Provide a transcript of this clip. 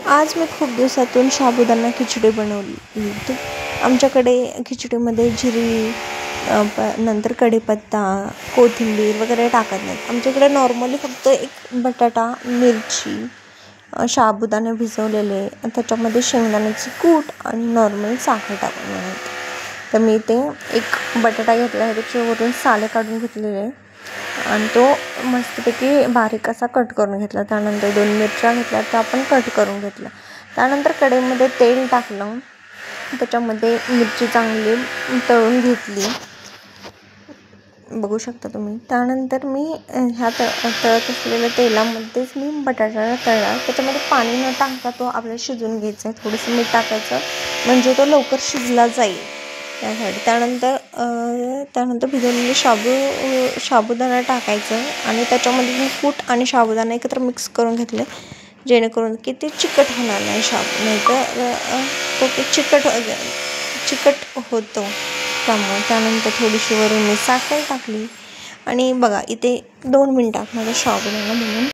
आज मी खूप दिवसातून साबुदाणा खिचडी बनवली. आमच्याकडे खिचडीमध्ये जिरी नंतर कढीपत्ता, कोथिंबीर वगैरे टाकत नाहीत. आमच्याकडे नॉर्मली फक्त एक बटाटा, मिरची, साबुदाणे भिजवलेले, त्याच्यामध्ये शेंगदाण्याची कूट आणि नॉर्मल साखर टाकून बनवते. तर मी ते एक बटाटा घेतला आहे, त्याच्यावरून साले काढून घेतलेले आहे आणि तो मस्तपैकी बारीक असा कट करून घेतला. त्यानंतर 2 मिरच्या घेतल्या, त्या पण कट करून घेतल्या. त्यानंतर कढईमध्ये तेल टाकलं, त्याच्यामध्ये मिरची चांगली तळून घेतली, बघू शकता तुम्ही. त्यानंतर मी ह्या तळत असलेल्या तेलामध्येच मी बटाटा तळला. त्याच्यामध्ये पाणी न टाकता तो आपल्याला शिजवून घ्यायचा आहे. थोडंसं मीठ टाकायचं म्हणजे तो लवकर शिजला जाईल त्यासाठी. त्यानंतर भिजवलेले साबुदाणा टाकायचं आणि त्याच्यामध्ये मी कूट आणि साबुदाणा एकत्र मिक्स करून घेतले, जेणेकरून की ते चिकट होणार नाही. नाही तर तो चिकट होतो त्यामुळे. त्यानंतर थोडीशी वरून मी साखर टाकली आणि बघा इथे 2 मिनिटात माझा साबुदाणा बनवून